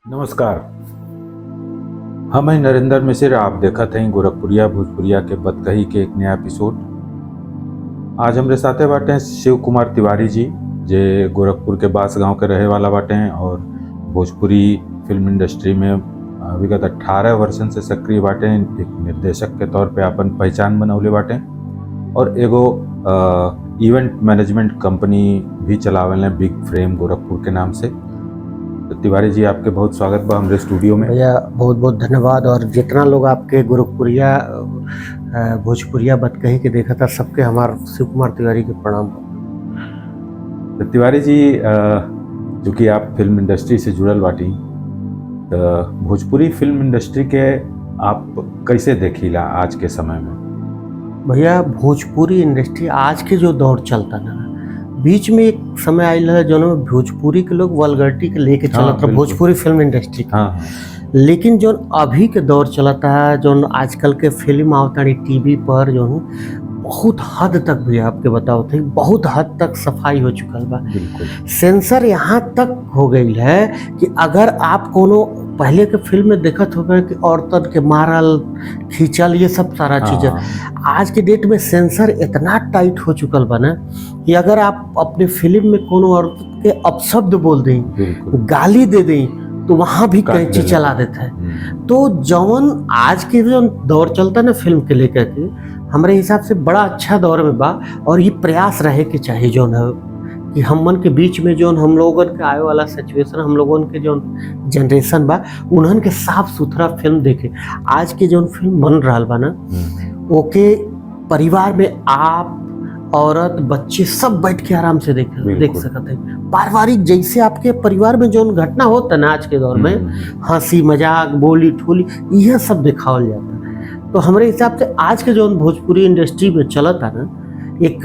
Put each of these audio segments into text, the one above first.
नमस्कार। हम हैं नरेंद्र मिश्र। आप देखत हैं गोरखपुरिया भोजपुरिया के बतकही के एक नया एपिसोड। आज हमरे साथे बाटे शिव कुमार तिवारी जी, जे गोरखपुर के बास गांव के रहे वाला बाटे हैं और भोजपुरी फिल्म इंडस्ट्री में विगत 18 वर्षन से सक्रिय बाटे हैं। एक निर्देशक के तौर पे अपन पहचान बनौले बाटे और एगो इवेंट मैनेजमेंट कंपनी भी चलावेले बिग फ्रेम गोरखपुर के नाम से। तिवारी जी, आपके बहुत स्वागत बा हमरे स्टूडियो में। भैया बहुत बहुत धन्यवाद। और जितना लोग आपके गोरखपुरिया भोजपुरिया बतकही के देखा था, सबके हमार शिव कुमार तिवारी के प्रणाम। तो तिवारी जी, चूँकि आप फिल्म इंडस्ट्री से जुड़ल बाटी, तो भोजपुरी फिल्म इंडस्ट्री के आप कैसे देखीला आज के समय में? भैया भोजपुरी इंडस्ट्री आज के जो दौर चलता ना, बीच में एक समय आयल है जो भोजपुरी के लोग वल्गरिटी के लेके चलता है भोजपुरी फिल्म इंडस्ट्री का। हाँ। लेकिन जो अभी के दौर चलता है, जो आजकल के फिल्म आवता टीवी पर, जो बहुत हद तक भी आपके बताओ थे, बहुत हद तक सफाई हो चुका बा। बिल्कुल। सेंसर यहाँ तक हो गई है कि अगर आप कोनो पहले के फिल्म में देखत हो कि औरतन के मारल खींचल ये सब सारा चीज़ें, आज के डेट में सेंसर इतना टाइट हो चुकल बा ना कि अगर आप अपने फिल्म में कोनो औरत के अपशब्द बोल दें, गाली दे दें, तो वहाँ भी कैंची चला देता है। तो जौन आज के जो दौर चलता है ना फिल्म के लेकर के, हमारे हिसाब से बड़ा अच्छा दौर में बा। और ये प्रयास रहे के चाहिए जो है कि हमन के बीच में जो हम लोगन के आए वाला सिचुएशन, हम लोगन के जो जनरेशन बा, उन्हन के साफ सुथरा फिल्म देखे। आज के जो फिल्म बन रहा बा ना, ओके परिवार में आप, औरत, बच्चे सब बैठ के आराम से देख सकते हैं। पारिवारिक जैसे आपके परिवार में जो घटना होता है ना आज के दौर में, हंसी मजाक बोली ठोली यह सब दिखावल जाता है। तो हमारे हिसाब से आज के जो भोजपुरी इंडस्ट्री में चला था ना, एक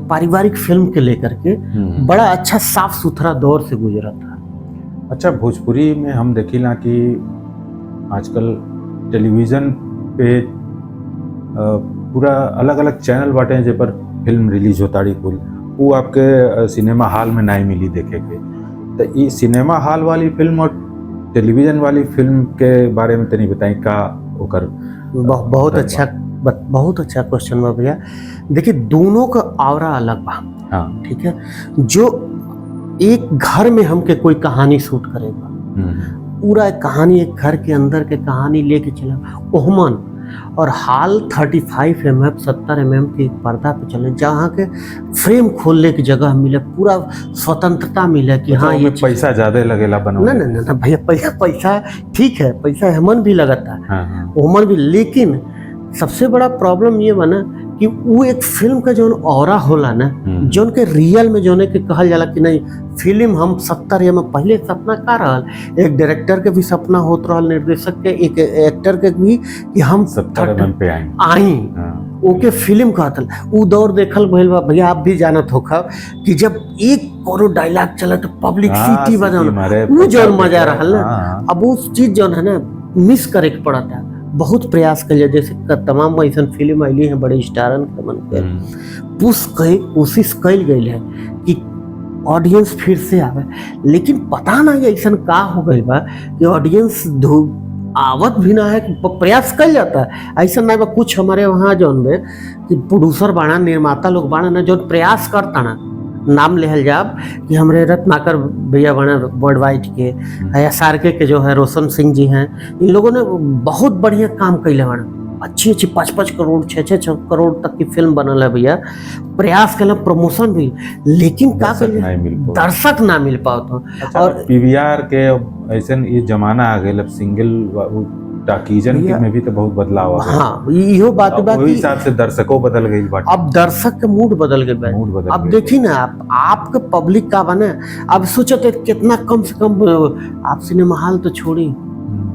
पारिवारिक फिल्म के लेकर के बड़ा अच्छा साफ सुथरा दौर से गुजरा था। अच्छा, भोजपुरी में हम देखिला कि आजकल टेलीविज़न पे पूरा अलग अलग चैनल बाटे जे पर फिल्म रिलीज होता रही कुल, वो आपके सिनेमा हॉल में नहीं मिली देखे के। तो ये सिनेमा हॉल वाली फिल्म और टेलीविज़न वाली फिल्म के बारे में तनी बताई का ओकर। बहुत अच्छा क्वेश्चन बा भैया। देखिए दोनों का ऑरा अलग बा। हाँ। ठीक है। जो एक घर में हमके कोई कहानी शूट करेगा, पूरा एक कहानी, एक घर के अंदर के कहानी लेके चला ओहमन, और हाल 35 mm 70 mm की पर्दा पे चले, जहाँ के फ्रेम खोलने की जगह मिले, पूरा स्वतंत्रता मिले कि हाँ ये पैसा ज्यादा लगेला बनाने। ना भैया, पैसा ठीक है, पैसा हमन भी लगता है, हमन भी। लेकिन सबसे बड़ा प्रॉब्लम ये बना कि वो एक फिल्म का जो ऑरा होला ना, जो के रियल में जो के कहल जाला कि नहीं फिल्म हम 70 mm पहले सपना का रहल, एक डायरेक्टर के भी सपना होत रहल, निर्देशक के, एक एक्टर के भी, कि हम 70 mm पे आई ओके फिल्म कहतल। वो दौर देखल भइल बा भैया। आप भी जानत होखा कि जब एक कोनो डायलॉग चला तो पब्लिक सीटी बजाना, वो जो मजा रहल ना, अब उस चीज जो है ना मिस करे के पड़ा था। बहुत प्रयास कर, जैसे तमाम ऐसा फिल्म आईली है बड़े स्टारन के मन के कोशिश कैल गई है कि ऑडियंस फिर से आवे, लेकिन पता नहीं ऐसा का हो गई बा कि ऑडियंस आवत भी ना है कि प्रयास कर जाता है। ऐसा नहीं बा कुछ हमारे वहाँ जो कि प्रोड्यूसर बाड़ा, निर्माता लोग बाड़ा ना, जो प्रयास करता ना, नाम लेहल जाब कि हमारे रत्नाकर भैया बने वर्ल्ड वाइड के, या सारके के जो है रोशन सिंह जी हैं, इन लोगों ने बहुत बढ़िया काम कैले बना। अच्छी 5-5 करोड़ 6-6 करोड़ तक की फिल्म बनल है भैया। प्रयास कैल, प्रमोशन भी, लेकिन दर्शक ना मिल पाओ। अच्छा, और पीवीआर के ऐसा ये जमाना आ गया, सिंगल टाकीजन में भी तो बहुत बदलाव आ गया। हाँ, इहो बात वही हिसाब से दर्शकों बदल गई बात। अब दर्शक के मूड बदल गए। अब देखी ना आपके पब्लिक का बने, अब सोचते कितना कम से कम आप सिनेमा हॉल तो छोड़ी,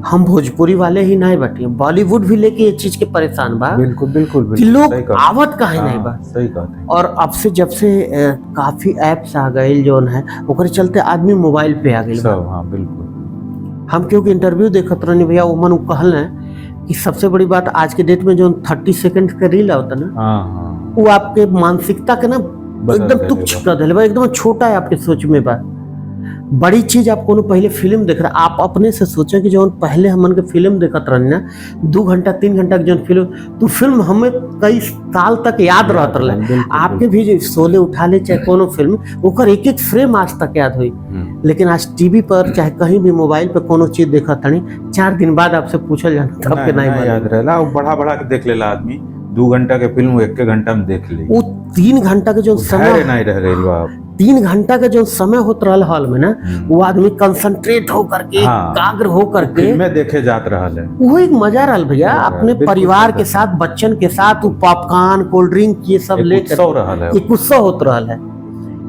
हम भोजपुरी वाले ही नहीं बैठे, बॉलीवुड भी लेके ये चीज के परेशान बा। बिल्कुल कि लोग आवत काहे नहीं बा। सही कहते हैं। और अब से जब से काफी एप्स आ गए जो है, ओकरे चलते आदमी मोबाइल पे आ गए। हाँ बिल्कुल। हम क्योंकि इंटरव्यू देखत रहनी भैया, वो कहल है कि सबसे बड़ी बात आज के डेट में जो 30 सेकंड का रील होता ना, वो आपके मानसिकता के ना एकदम तुच्छ कर दिले बा, एकदम छोटा है आपके सोच में बा। बड़ी चीज आप कोनो पहले फिल्म देख रहे, आप अपने से सोचें कि जो पहले हमन के फिल्म देखत रहनी ना 2 घंटा 3 घंटा के जो फिल्म, तो फिल्म हमें कई साल तक याद रहत रहे। बिल्कुल, आपके भी जो शोले उठा ले चाहे कोनो फिल्म, ओकर एक एक फ्रेम आज तक याद हुई। लेकिन आज टीवी पर चाहे कहीं भी मोबाइल पे कोनो चीज देखत हनी, 4 दिन बाद आपसे पूछल जाता तब के नहीं याद रहेला। बढ़ा बढ़ा के देख लेला आदमी, 2 घंटा के फिल्म 1 घंटा में देख ली। वो 3 घंटा के जो समय नहीं रह गई बा। 3 घंटा का जो समय होत रहा हॉल में ना, वो आदमी कंसंट्रेट हो करके, एकाग्र हो करके फिल्में देखे जात रहा है। वो एक मजा रहा भैया, अपने परिवार के साथ, बच्चन के साथ, वो पॉपकॉर्न, कोल्ड ड्रिंक ये सब लेकर एक उत्सव होत रहा है।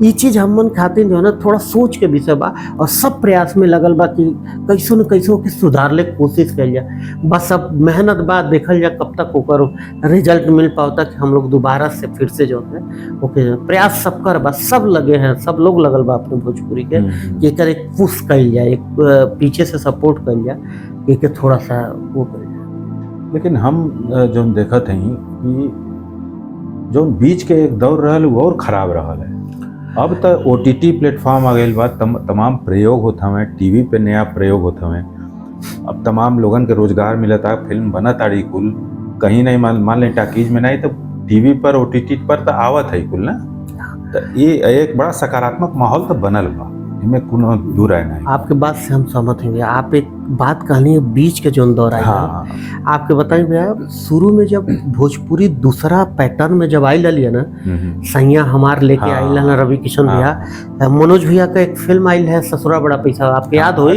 ये चीज हमन खातिर जो है ना थोड़ा सोच के विषय बा, और सब प्रयास में लगल बा कि कैसो न कैसो के सुधारले के कोशिश कल जाए। बस अब मेहनत बाद देखल जाए कब तक ओकर रिजल्ट मिल पाता कि हम लोग दोबारा से फिर से जो है ओके प्रयास सब कर बा, सब लगे हैं, सब लोग लगल बा अपने भोजपुरी के कि एकर एक पुश कल जाए, एक पीछे से सपोर्ट कल जाए, एक थोड़ा सा वो कल जाए। लेकिन हम जो देखत हई कि जो बीच के एक दौर रहल वो और खराब रहल है। अब तो OTT प्लेटफॉर्म आ गई बा, तमाम प्रयोग होता हमें, टीवी पे नया प्रयोग होता हमें। अब तमाम लोगन के रोजगार मिलता, फिल्म बनत ताड़ी कुल, कहीं नहीं मान लें टाकीज में नहीं तो टीवी पर OTT पर तो आवत है कुल ना। तो ये एक बड़ा सकारात्मक माहौल तो बनल बा, इनमें कोनो दूर है नहीं। आपके बात से हम सहमत हैं। आप एक बात कहनी है बीच के जो दौर आया, आपके बताइए भैया, शुरू में जब भोजपुरी दूसरा पैटर्न में जब आई है ना, सैया हमार लेके आई ना रवि किशन भैया, मनोज भैया का एक फिल्म आई है ससुरा बड़ा पैसा, आपके याद हो?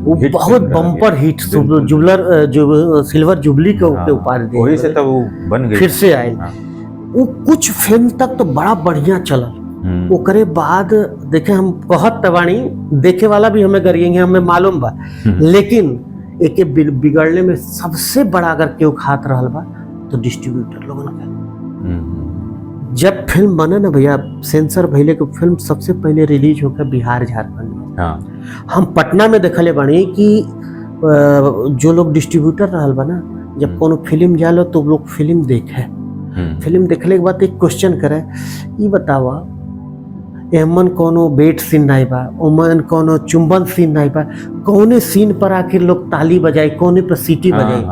वो बहुत बम्पर हिट, सिल्वर जुबली के उपाधि दी, वही से तब वो बन गई, फिर से आई। वो कुछ फिल्म तक तो बड़ा बढ़िया चला, ओकरे बाद देखे हम बहुत तबाणी देखे वाला भी हमें गरिएंगे, हमें मालूम बा, लेकिन एक बिगड़ने में सबसे बड़ा अगर क्यों खात रहल बा तो डिस्ट्रीब्यूटर लोगन का। जब फिल्म बने ना भैया, सेंसर भइले के फिल्म सबसे पहले रिलीज होकर बिहार झारखंड में। हम पटना में देखले बानी कि जो लोग डिस्ट्रीब्यूटर रहल बा ना, जब कोनो फिल्म जालो तो लोग फिल्म देखे, फिल्म देखले के बाद एक क्वेश्चन करे, ये बतावा एमन कोनो बेट सीन नहीं बा, ओमन कोनो चुंबन सीन नहीं बा, कौने सीन पर आखिर लोग ताली बजाई, कौने पर सीटी बजाई।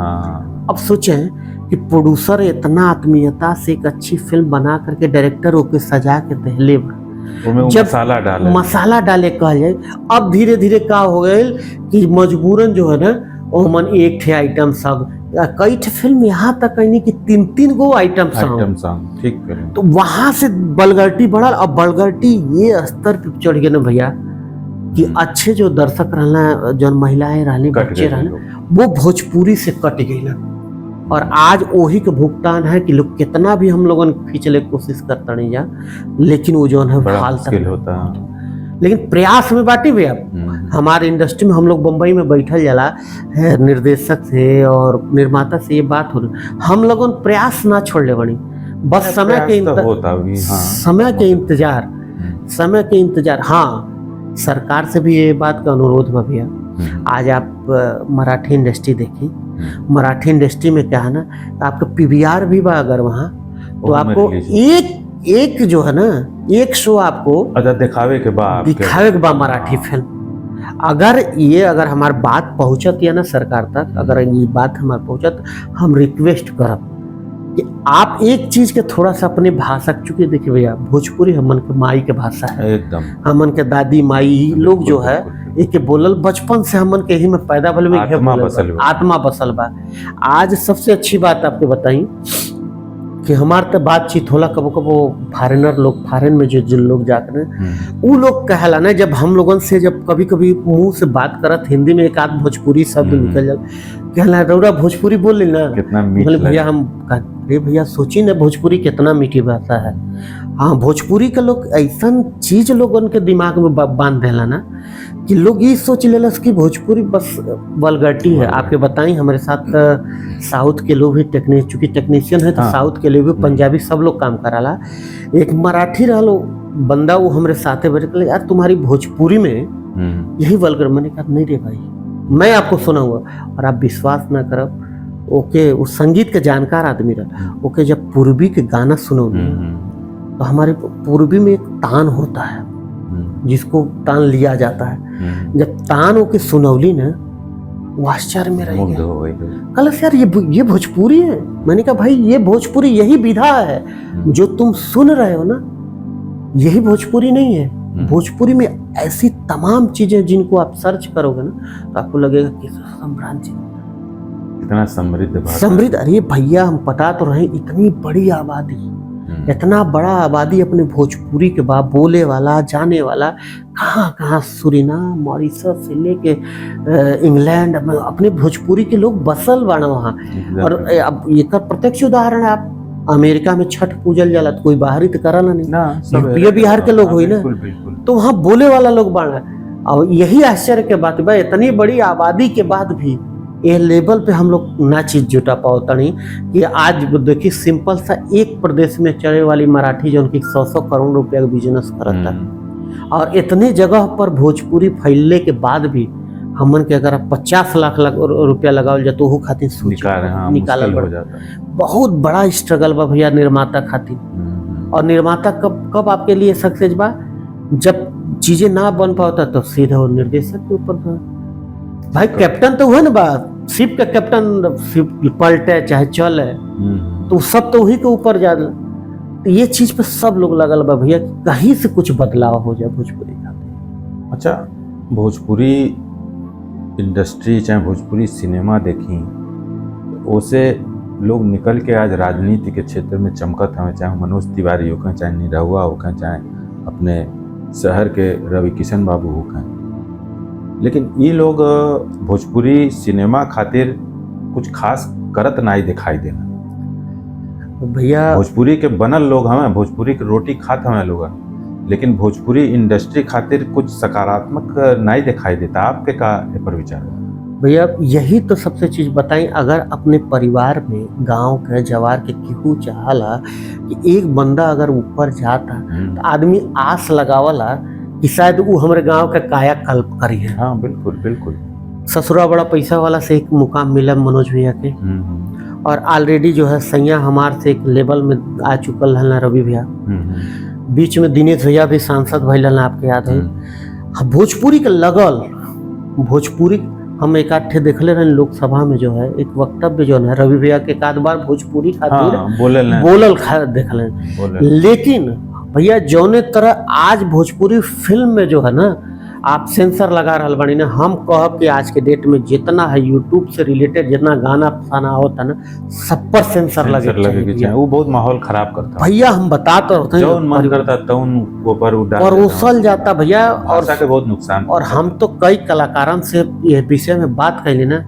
अब सोचें कि प्रोड्यूसर इतना आत्मीयता से एक अच्छी फिल्म बना करके डायरेक्टर ओके सजा के दहले बा, जब मसाला डाले कहा जाए। अब धीरे धीरे का हो गए कि मजबूरन जो है ना ओमन एक ठे आइटम सॉन्ग, कई ठे फिल्म यहाँ तक कहनी कि 3-3 गो आइटम सॉन्ग, ठीक करें। तो वहां से बलगर्टी बढ़ा। अब बलगर्टी ये स्तर पे चढ़ गया ना भैया कि अच्छे जो दर्शक रहना, जो महिलाएं रहनी, बच्चे रहने, वो भोजपुरी से कट गई ना। और आज वही के भुगतान है कि लोग कितना भी हम लोगों खींचने की कोशिश करता नहीं जा, लेकिन वो जो है फाल तक होता है। लेकिन प्रयास में बाटी भैया, हमारे इंडस्ट्री में हम लोग बम्बई में बैठल जाला है, निर्देशक से और निर्माता से ये बात हो रही, हम लोगों प्रयास ना छोड़ले बनी, बस समय के इंतजार। हाँ, सरकार से भी ये बात का अनुरोध बा भैया। आज आप मराठी इंडस्ट्री देखिए, मराठी इंडस्ट्री में क्या है ना, आपका PVR भी बा, अगर वहाँ तो आपको एक जो है ना, एक शो आपको दिखावे के बाद मराठी फिल्म। अगर हमारी बात पहुंचत या ना सरकार तक, अगर ये बात हमारे पहुंचत, हम रिक्वेस्ट करब कि आप एक चीज के थोड़ा सा अपने भाषा, चूंकि देखिए भैया भोजपुरी हमन के माई के भाषा है, एकदम हमन के दादी माई लोग जो है एक बोलल बचपन से हमन के ही में पैदा भले में आत्मा बसल बा। आज सबसे अच्छी बात आपको बताई कि हमारे तो बातचीत होला, कबो कबो फॉरेनर लोग, फॉरेन में जो लोग जाते हैं, वो लोग कहला ना, जब हम लोगों से जब कभी कभी मुंह से बात करत हिंदी में एक आध भोजपुरी शब्द निकल जाए, कहला रौरा भोजपुरी बोल ली ना, बोले भैया हम अरे भैया सोची ना भोजपुरी कितना मीठी भाषा है। हाँ, भोजपुरी के लोग ऐसा चीज लोगन के दिमाग में बांध देला ना कि लोग ये सोच लेलस कि भोजपुरी बस वल्गैरिटी है। आपके बताई हमारे साथ साउथ के लोग भी चूंकि टेक्नीशियन है तो साउथ के लोग भी, पंजाबी सब लोग काम कराला। एक मराठी रहा बंदा, वो हमारे साथ बैठे, यार तुम्हारी भोजपुरी में यही वल्गर। मैंने कहा नहीं रे भाई, मैं आपको सुनाऊंगा। और आप विश्वास ना करब, ओके वो संगीत के जानकार आदमी रहा, ओके जब पूर्वी के गाना सुनो तो हमारे पूर्वी में एक तान होता है, जिसको तान लिया जाता है। जब तान होके सुनौली ना, वो आश्चर्य में रह मुग्ध गया। हो गई। कल यार ये भोजपुरी है। मैंने कहा भाई ये भोजपुरी यही विधा है जो तुम सुन रहे हो ना, यही भोजपुरी नहीं है। भोजपुरी में ऐसी तमाम चीजें जिनको आप सर्च करोगे ना तो आपको लगेगा कि सम्रांत जी इतना समृद्ध भाषा। समृद्ध। अरे भैया हम पता तो रहे, इतनी बड़ी आबादी, इतना बड़ा आबादी अपने भोजपुरी के बाद बोले वाला, जाने वाला, कहाँ कहाँ सुरीनाम, मॉरिशस से लेके इंग्लैंड में अपने भोजपुरी के लोग बसल बाना वहाँ। और अब एक प्रत्यक्ष उदाहरण है, आप अमेरिका में छठ पूजल जाला तो कोई बाहरी तो करला नहीं ना, यूपी बिहार के लोग हुई ना, बिल्कुल बिल्कुल। तो वहाँ बोले वाला लोग बाना। और यही आश्चर्य के बात बा, इतनी बड़ी आबादी के बाद भी ये लेवल पे हम लोग ना चीज जुटा पाओ तनी कि आज देखिए सिंपल सा एक प्रदेश में चले वाली मराठी जो उनकी 100 करोड़ रुपया का बिजनेस करता है, और इतने जगह पर भोजपुरी फैलने के बाद भी हमन के अगर 50 लाख रुपया लगावल जाए तो वो खातिर निकाला हो जाता है। बहुत बड़ा स्ट्रगल बा भैया निर्माता खातिर। और निर्माता कब आपके लिए सक्सेस बा, जब चीजें ना बन पाता तो सीधे वो निर्देशक के ऊपर भाई कैप्टन तो हुआ ना बा, शिप का कैप्टन शिप पलटे चाहे चले तो सब तो वही के ऊपर जा। तो ये चीज पे सब लोग लगल बा भैया कहीं से कुछ बदलाव हो जाए भोजपुरी का। अच्छा, भोजपुरी इंडस्ट्री चाहे भोजपुरी सिनेमा देखी उसे लोग निकल के आज राजनीति के क्षेत्र में चमकत हमें, चाहे मनोज तिवारी हो कहें, चाहे निरहुआ हो कहें, चाहे अपने शहर के रवि किशन बाबू हो कहें। लेकिन ये लोग भोजपुरी सिनेमा खातिर कुछ खास करत नहीं दिखाई देना। भैया भोजपुरी के बनल लोग हमें, भोजपुरी की रोटी खात हमें लोग, लेकिन भोजपुरी इंडस्ट्री खातिर कुछ सकारात्मक नहीं दिखाई देता। आपके का ये पर विचार है? भैया यही तो सबसे चीज बताई, अगर अपने परिवार में गांव के जवार के केहू चाहला कि एक बंदा अगर ऊपर जाता तो आदमी आस लगावला कि शायद वो हमारे गांव का कायाकल्प करी है। हाँ बिल्कुल बिल्कुल। ससुरा बड़ा पैसा वाला से एक मुकाम मिला मनोज भैया के, और ऑलरेडी जो है सैया हमार से एक लेवल में आ चुकल है ना रवि भैया। बीच में दिनेश भैया भी सांसद भइल, आपके याद है। भोजपुरी के लगल, भोजपुरी हम एक आठ देखले रहे लोकसभा में, जो है एक वक्तव्य जो है रवि भैया के एक आध बार भोजपुरी खातिर बोलल देखले। लेकिन भैया जौने तरह आज भोजपुरी फिल्म में जो है ना आप सेंसर लगा रहा बानी ना, हम कहब कि आज के डेट में जितना है यूट्यूब से रिलेटेड जितना गाना फसाना होता ना सब पर सेंसर लगे। वो बहुत माहौल खराब करता भैया। हम बताते रहते हैं जौन मन करता तौन ऊपर परोसल जाता भैया, और के बहुत नुकसान। और हम तो कई कलाकारन से यह विषय में बात कैली ना,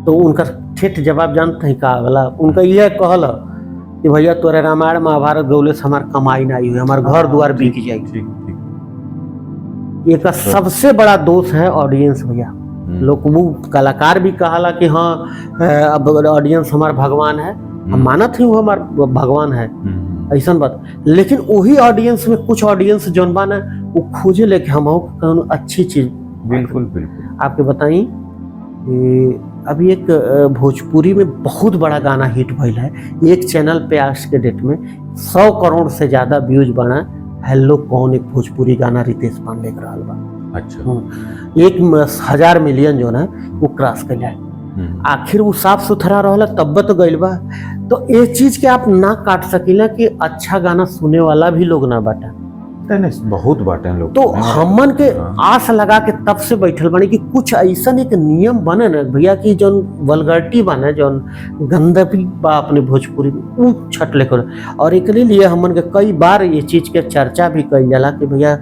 तो उनका ठेठ जवाब जानते हैं का वाला, उनका यह कहल कि भैया तोरे रामायण महाभारत गौले से हमार कमाई ना हुई, हमार घर द्वार बिक जाएगी। ये का सबसे बड़ा दोष है ऑडियंस भैया। लोग वो कलाकार भी कहाला कि हाँ अब ऑडियंस हमार भगवान है, हम मानत ही वो हमार भगवान है ऐसा बात। लेकिन वही ऑडियंस में कुछ ऑडियंस जौन बा ना वो खोजे लेके हम अच्छी चीज। बिल्कुल बिल्कुल। आपके बताई अभी एक भोजपुरी में बहुत बड़ा गाना हिट भइल है, एक चैनल पे आज के डेट में 100 करोड़ से ज्यादा व्यूज बना। हेलो कौन, एक भोजपुरी गाना रितेश पांडे का रहा बा। अच्छा। 1,000 मिलियन जो है वो क्रॉस कर जाए। आखिर वो साफ सुथरा रहला तब तो गइल बा। तो ये चीज के आप ना काट सकीला कि अच्छा गाना सुने वाला भी लोग ना बाटा। नहीं बहुत बाटे लोग। तो हमन के आस लगा के तब से बैठल बने कि कुछ ऐसा एक नियम बने ना भैया कि जौन वल्गरिटी बने, जौन गंदगी बा अपने भोजपुरी में वो छट लेकर। और एक लिए हमन के कई बार ये चीज के चर्चा भी कई जाला कि भैया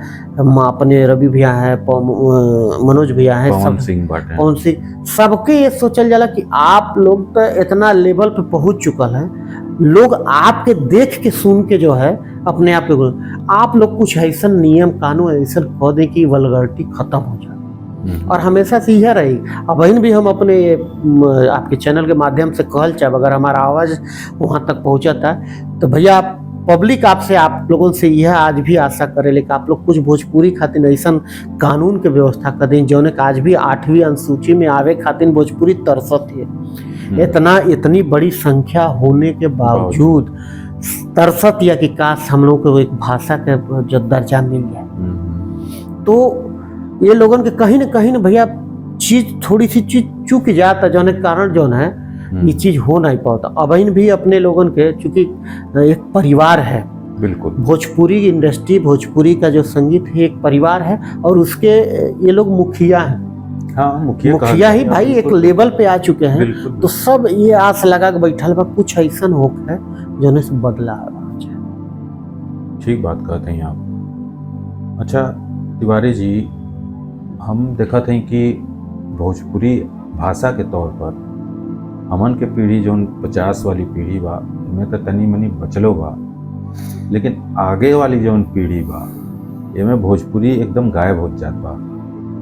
अपने रवि भैया है, मनोज भैया है, पवन सिंह बाटे, पवन सिंह, सबके ये सोचल जाला कि आप लोग तो इतना लेवल पे पहुंच चुकल है, लोग आपके देख के सुन के जो है अपने आप के आप लोग कुछ ऐसा नियम कानून ऐसा कह दें कि वल्गरिटी खत्म हो जाए। और हमेशा से यह रही। अब बहन भी हम अपने आपके चैनल के माध्यम से कहल चाहे अगर हमारा आवाज़ वहाँ तक पहुँचा था तो भैया आप पब्लिक आपसे आप लोगों से यह आज भी आशा करे लेकिन आप लोग कुछ भोजपुरी खातिर ऐसा कानून के व्यवस्था कर दें जौन आज भी 8वीं अनुसूची में आवे खातिर भोजपुरी तरसत है। इतनी बड़ी संख्या होने के बावजूद तरसत या कि काश हम लोग को एक भाषा का जो दर्जा मिल जाए। तो ये लोगन के कहीं ना भैया चीज थोड़ी सी चीज चूक जाता जौन के कारण जौन है ये चीज हो नहीं पाता। अब इन भी अपने लोगन के चूंकि एक परिवार है, बिल्कुल भोजपुरी इंडस्ट्री, भोजपुरी का जो संगीत है एक परिवार है और उसके ये लोग मुखिया हैं। हाँ, मुखिया ही भाई एक लेवल पे आ चुके हैं। बिल्कुल, तो सब ये आस लगा के बैठल बा कुछ ऐसा होक है जौन से बदला ठीक बात कहते हैं आप। अच्छा तिवारी जी, हम देखा थे कि भोजपुरी भाषा के तौर पर हमन के पीढ़ी जो 50 वाली पीढ़ी बा में तो तनी मनी बचलो बा, लेकिन आगे वाली जो पीढ़ी बा एमे भोजपुरी एकदम गायब हो जात बा।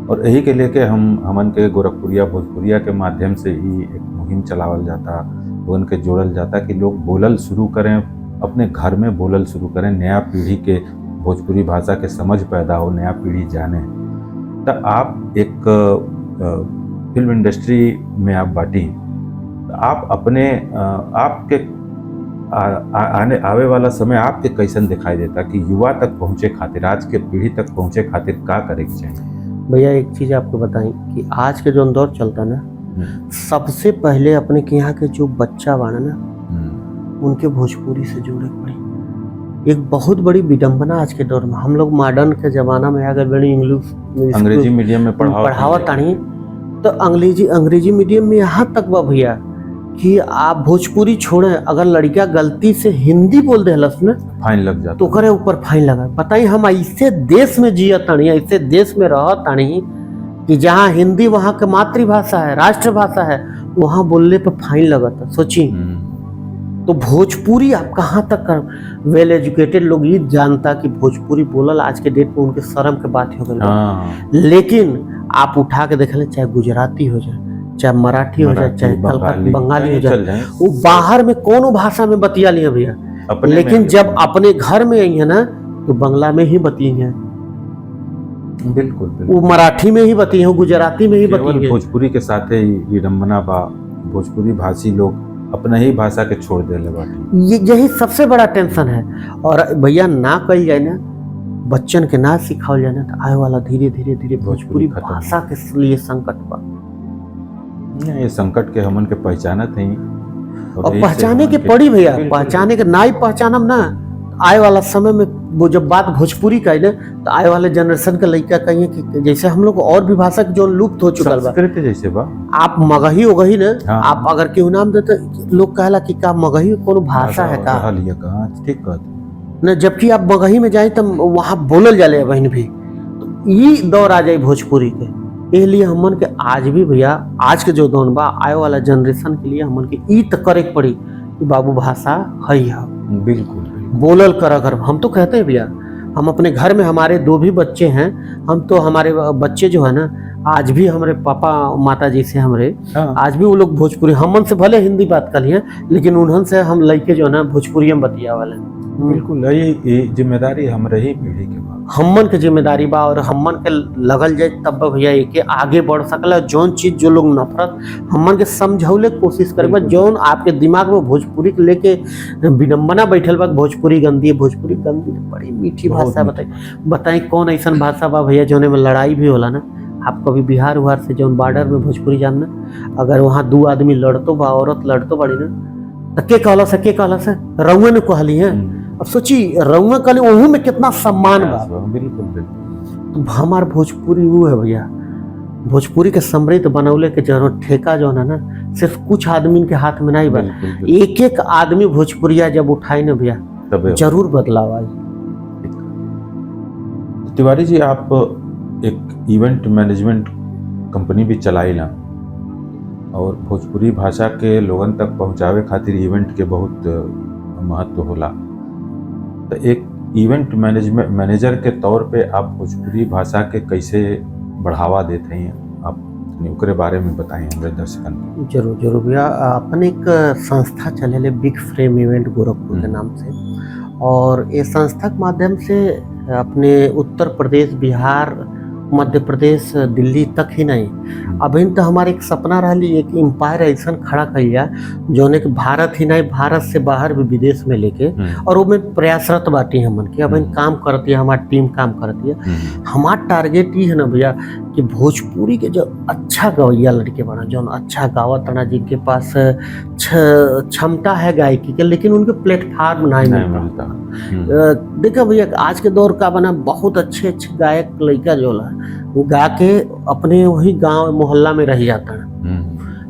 और यही के लेके हमन के गोरखपुरिया भोजपुरिया के माध्यम से ही एक मुहिम चलावल जाता, उनके जोड़ल जाता कि लोग बोलल शुरू करें, अपने घर में बोलल शुरू करें, नया पीढ़ी के भोजपुरी भाषा के समझ पैदा हो, नया पीढ़ी जाने। तो आप एक फिल्म इंडस्ट्री में आप बाटी, तो आप अपने आपके आने आवे वाला समय आपके कैसन दिखाई देता कि युवा तक पहुँचे खातिर, आज के पीढ़ी तक पहुँचे खातिर का करे के चाहिए? भैया एक चीज़ आपको बताएं कि आज के जो दौर चलता ना, सबसे पहले अपने के यहाँ के जो बच्चा बाना ना उनके भोजपुरी से जुड़े पड़ी। एक बहुत बड़ी विडंबना आज के दौर में, हम लोग मॉडर्न के ज़माना में अगर बड़ी इंग्लिश अंग्रेजी मीडियम में पढ़ावत तानी तो अंग्रेजी मीडियम में यहाँ तक बा भैया कि आप भोजपुरी छोड़े, अगर लड़का गलती से हिंदी बोल देहलस ना फाइन लग जाता, तो करे ऊपर फाइन लगा। बताइए हम ऐसे देश में जिया तानी, ऐसे देश में रह तानी कि जहाँ हिंदी वहाँ के मातृभाषा है, राष्ट्रभाषा है, वहाँ बोलने पर फाइन लगता। सोची तो भोजपुरी आप कहाँ तक कर, वेल एजुकेटेड लोग ये जानता कि भोजपुरी बोलल आज के डेट में उनके शर्म के बात हो गई। लेकिन आप उठा के देख लें, चाहे गुजराती हो जाए, चाहे मराठी हो जाए, चाहे बंगाली हो जाए, वो बाहर में कौन भाषा में बतिया लिया भैया, लेकिन जब अपने घर में आई है ना तो बंगला में ही बती है, बिल्कुल वो मराठी में ही बती है, गुजराती में ही बती है। भोजपुरी के साथ ही विडंबना बा, भोजपुरी भाषी लोग अपना ही भाषा के छोड़ दे ले। यही सबसे बड़ा टेंशन है। और भैया ना कही जाए ना, बच्चन के ना सिखाओ जाए ना, तो आए वाला धीरे धीरे भोजपुरी भाषा के लिए संकट पर, ये संकट के हमन के पहचानत है और पहचाने के पड़ी भैया, पहचाने के ना ही पहचानम ना, आए वाला समय में वो जब बात भोजपुरी का है ना, तो आए वाले जनरेशन के लड़का कहिए कि जैसे हम लोग और भी भाषा जो लुप्त हो चुका बा, जैसे बा आप मगही उगही ना, आप अगर केहू नाम देते लोग कहला कि का मगही कोनो भाषा है का, ठीक कहते न, जबकि आप मगही में जाए तब वहाँ बोलल जाले बहन भी। तो ये दौर आ जाए भोजपुरी के, इसलिए हमन के आज भी भैया, आज के जो दौर बा आए वाला जनरेशन के लिए हमन के ई तक करे पड़ी कि बाबू भाषा है, बिल्कुल बोलल कर। अगर हम तो कहते हैं भैया, हम अपने घर में हमारे 2 भी बच्चे हैं, हम तो हमारे बच्चे जो है ना आज भी हमारे पापा माता जी से हमरे आज भी वो लोग भोजपुरी, हमन से भले हिंदी बात कर लिए, लेकिन उन्हन से हम लड़के जो है ना भोजपुरी में बतिया वाले। बिल्कुल ये जिम्मेदारी हमारे ही पीढ़ी के बा, हमन के जिम्मेदारी बा, और हमन के लगल जाए तब भैया एक आगे बढ़ सकला। जौन चीज जो लोग नफरत हमन के समझौले कोशिश करे, जौन आपके दिमाग में भोजपुरी के लेके विडंबना बैठल बा, भोजपुरी गंदी है, भोजपुरी गंदी है, बड़ी मीठी भाषा। बताई कौन ऐसा भाषा बा भैया जोने में लड़ाई भी होला ना। आप कभी बिहार उहार से जौन बॉर्डर में भोजपुरी जानना, अगर वहाँ 2 आदमी लड़तो बा, औरत लड़तो बड़ी ना, तो के कहला से रउए ने कहली है। अब सोची रउआ कहली ओहू में कितना सम्मान बा। बिल्कुल बिल्कुल। तो हमार भोजपुरी वो है भैया, भोजपुरी के समृद्ध बनौले के जो ठेका जो है ना सिर्फ कुछ आदमी के हाथ में नहीं बा, एक आदमी भोजपुरिया जब उठाई ना भैया जरूर बदलाव आई। तिवारी जी, आप एक इवेंट मैनेजमेंट कंपनी भी चलाई ना, और भोजपुरी भाषा के लोगन तक पहुंचावे खातिर इवेंट के बहुत महत्व होला। तो एक इवेंट मैनेजर के तौर पे आप भोजपुरी भाषा के कैसे बढ़ावा देते हैं, आप ओकरे बारे में बताएं हमारे दर्शकन को। जरूर भैया, अपन एक संस्था चले बिग फ्रेम इवेंट गोरखपुर के नाम से, और ये संस्था के माध्यम से अपने उत्तर प्रदेश, बिहार मध्य प्रदेश दिल्ली तक ही नहीं, अभी तो हमारे एक सपना रही एक एम्पायर ऐसा खड़ा करिया जौन कि भारत ही नहीं भारत से बाहर भी विदेश में लेके और वो में प्रयासरत बाटी हमन के अब काम करती है, हमारी टीम काम करती है। हमारा टारगेट ये है ना भैया कि भोजपुरी के जो अच्छा गवैया लड़के बना जो अच्छा गावत ना जिनके पास क्षमता है गायकी के लेकिन उनके प्लेटफार्म नहीं मिलता। देखा भैया आज के दौर का बना बहुत अच्छे अच्छे गायक लड़का जो है वो गा के अपने वही गांव मोहल्ला में रह जाता है।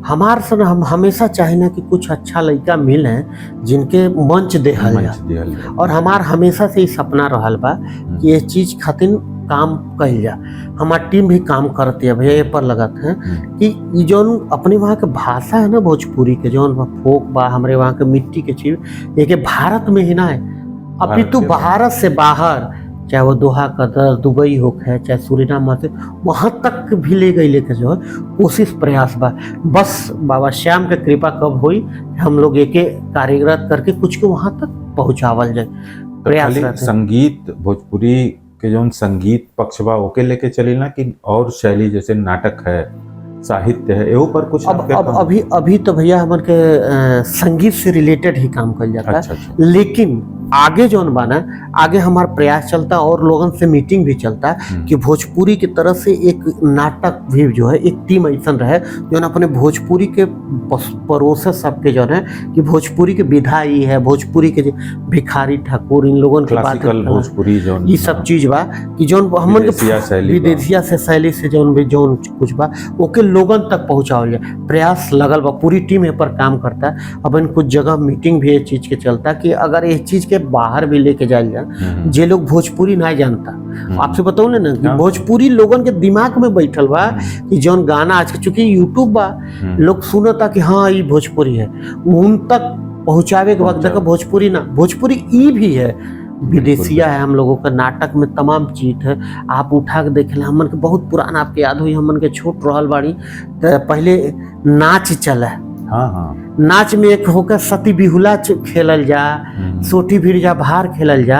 हमार सन हम हमेशा चाहिए कि कुछ अच्छा लड़का मिले जिनके मंच देहल जा और हमार हमेशा से ही सपना रहल बा कि ये चीज खातिर काम कही जा। हमारी टीम भी काम करती है भैया ये पर लगत है कि जौन अपने वहाँ के भाषा है ना भोजपुरी के जौन फोक बा हमारे वहाँ के मिट्टी के चीज ये भारत में ही ना है अभी तो भारत से बाहर चाहे वो दोहा कतर दुबई हो है चाहे सूरीनाम से वहाँ तक भी ले गई लेके जो है कोशिश प्रयास बा। बस बाबा श्याम के कृपा कब हुई हम लोग एक कार्यरत करके कुछ को वहाँ तक पहुँचावल जाए प्रयास। संगीत भोजपुरी के जो संगीत पक्षवा ओके लेके चली ना कि और शैली जैसे नाटक है साहित्य है एवं पर कुछ अब अभी तो भैया हमारे के संगीत से रिलेटेड ही काम कर जाता है। लेकिन आगे जो बाना आगे हमारा प्रयास चलता है और लोगों से मीटिंग भी चलता है कि भोजपुरी की तरफ से एक नाटक भी जो है एक टीम ऐसा रहे जो अपने भोजपुरी के परोसे सबके जो है कि भोजपुरी के विधाई है भोजपुरी के भिखारी ठाकुर इन लोगों की बात भोजपुरी जो ये सब चीज बा कि जो हम विदेशिया से शैली से जो भी जो कुछ बा ओके लोगों तक पहुँचाओ जाए प्रयास लगल बा पूरी टीम यहाँ पर काम करता है। अब इन कुछ जगह मीटिंग भी ये चीज के चलता कि अगर ये चीज के बाहर भी लेके जाए जा जे लोग भोजपुरी नहीं जानता आपसे बताओ ना कि भोजपुरी लोगों के दिमाग में बैठल बा कि जौन गाना आज चूंकि यूट्यूब बा लोग सुनता कि हाँ ये भोजपुरी है उन तक पहुंचावे के वक्त भोजपुरी ना भोजपुरी ई भी है विदेशिया है हम लोगों का नाटक में तमाम चीज है आप उठा के देख ले हमन के बहुत पुराना आपके याद हुई हमन के छोट रहल बाड़ी तो पहले नाच चला नाच में एक होकर सती बिहुला खेलल जा सोटी भिरजा भार खेलल जा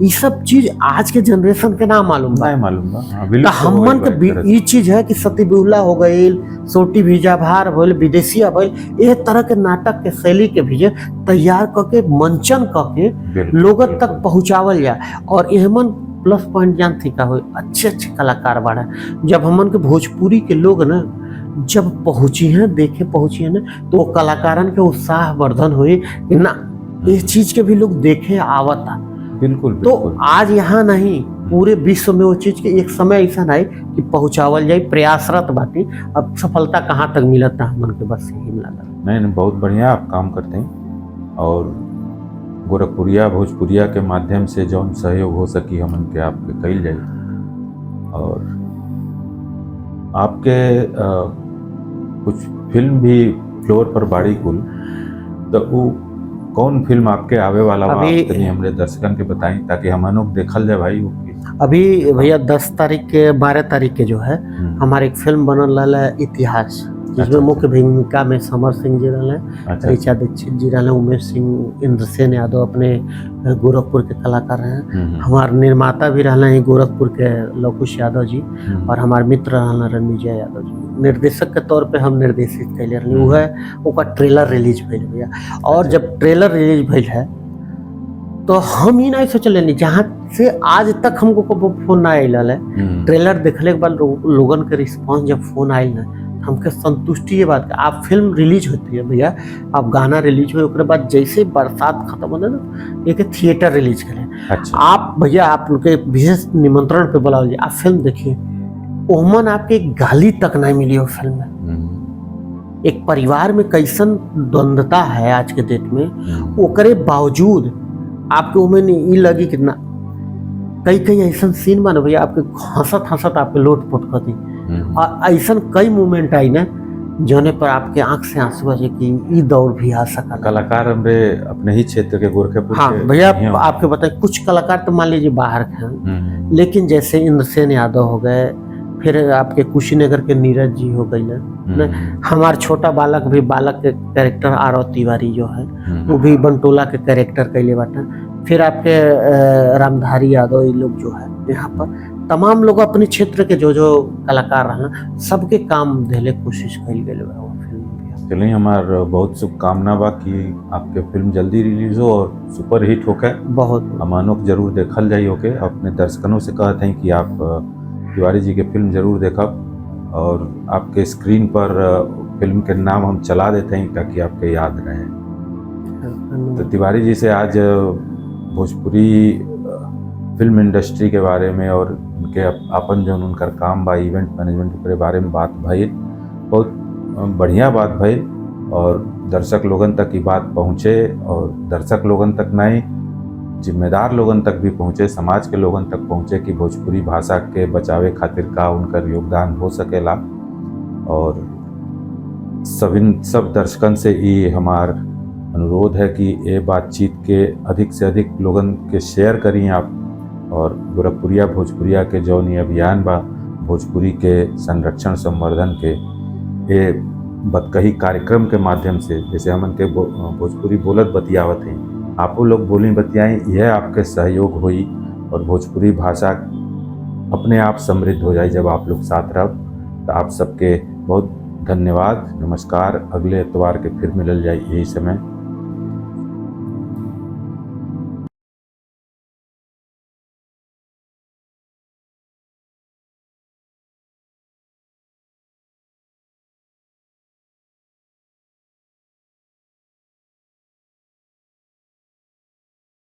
ये सब चीज आज के जनरेशन के ना मालूम बा तो हमन के ये चीज है कि सती बिहुला हो गई सोटी भिरजा भार भइल विदेशिया भइल ये तरह के नाटक के शैली के भी तैयार करके मंचन करके लोगों तक पहुंचावल जाए और एहमन प्लस पॉइंट जान थी का हो अच्छे अच्छे कलाकार बाड़ा जब हमन के भोजपुरी के लोग ना जब पहुंची हैं देखे पहुंची है ना तो कलाकारन के उत्साह वर्धन हुई कि ना इस चीज के भी लोग देखे आवता बिल्कुल तो आज यहाँ नहीं पूरे विश्व में वो चीज के एक समय ऐसा है कि पहुंचावल जाए प्रयासरत बाटी अब सफलता कहाँ तक मिलता है मन के बस यही मिला नहीं बहुत बढ़िया आप काम करते हैं और गोरखपुरिया भोजपुरिया के माध्यम से जौन सहयोग हो सकी हमन के आपके कईल जाए और आपके कुछ फिल्म भी फ्लोर पर बाड़ी कुल तो वो कौन फिल्म आपके आवे वाला बा तनी हमरे दर्शकन के बताई ताकि हम लोग देखल जाए भाई अभी भैया 10 तारीख के 12 तारीख के जो है हमारे एक फिल्म बनल रहा है इतिहास जिसमें मुख्य भूमिका में समर सिंह जी रहे ऋचा दीक्षित जी रहे उमेश सिंह इंद्रसेन यादव अपने गोरखपुर के कलाकार हैं हमारे निर्माता भी रहे गोरखपुर के लवकुश यादव जी और हमारे मित्र रहे रणविजय यादव जी निर्देशक के तौर पे हम निर्देशित कैले रही वो है ओका ट्रेलर रिलीज भइल भैया और जब ट्रेलर रिलीज भइल है तो हम ही नहीं सोचले नहीं जहाँ से आज तक हमको फोन ना आयल है ट्रेलर देखने के बाद लोगन के रिस्पॉन्स जब फोन आयल ना हमके संतुष्टि ये बात का आप फिल्म रिलीज होती है भैया आप गाना रिलीज हुए उसके बाद जैसे बरसात खत्म होने ना एक थिएटर रिलीज करें आप भैया आप लोग के विशेष निमंत्रण पे बुलाओ आप फिल्म देखिए ओमन आपके गाली तक नहीं मिली हो फिल्म में एक परिवार में कैसन द्वंद्वता है आज के डेट में ओकरे बावजूद आपके उमें ये लगी कितना कई ऐसा सीन बना भैया आपके हंसत आपके लोट पोट कर दी और ऐसा कई मोमेंट आई ना जोने पर आपके आंख से आंसू आ कि ये दौर भी आ सका कलाकार हमरे अपने ही क्षेत्र के गोरखपुर हाँ भैया आपके बताए कुछ कलाकार तो मान लीजिए बाहर के हैं लेकिन जैसे इंद्रसेन यादव हो गए फिर आपके कुशीनगर के नीरज जी हो गई ना हमार छोटा बालक भी बालक के कैरेक्टर आरव तिवारी जो है वो भी बंटोला के कैरेक्टर कैले बाटा फिर आपके रामधारी यादव ये लोग जो है यहाँ पर तमाम लोग अपने क्षेत्र के जो जो कलाकार रहना सबके काम देले कोशिश कइल गेल बा वो फिल्म में। चलिए, हमार बहुत शुभकामना बा कि आपके फिल्म जल्दी रिलीज हो और सुपर हिट होके बहुत हमनों के जरूर देखल जाई होके। अपने दर्शकनों से कहते हैं कि आप तिवारी जी के फिल्म जरूर देखब और आपके स्क्रीन पर फिल्म के नाम हम चला देते हैं ताकि आपके याद रहे। तो तिवारी जी से आज भोजपुरी फिल्म इंडस्ट्री के बारे में और उनके अपन जो उनकर काम बा इवेंट मैनेजमेंट के बारे में बात भइल, बहुत बढ़िया बात भइल और दर्शक लोगन तक ये बात पहुँचे और दर्शक लोगन तक नहीं, जिम्मेदार लोगन तक भी पहुँचे, समाज के लोगन तक पहुँचे कि भोजपुरी भाषा के बचावे खातिर का उनकर योगदान हो सकेला। और सब दर्शकन से ये हमार अनुरोध है कि ये बातचीत के अधिक से अधिक लोगन के शेयर करिए आप। और गोरखपुरिया भोजपुरिया के जौन ये अभियान बा भोजपुरी के संरक्षण संवर्धन के, ये बतकही कार्यक्रम के माध्यम से, जैसे हमन के भोजपुरी बोलत बतियावत हैं, आपो लोग बोली बतियाएं, यह आपके सहयोग होई और भोजपुरी भाषा अपने आप समृद्ध हो जाए जब आप लोग साथ रह। तो आप सबके बहुत धन्यवाद, नमस्कार। अगले एतवार के फिर मिलल जाए यही समय।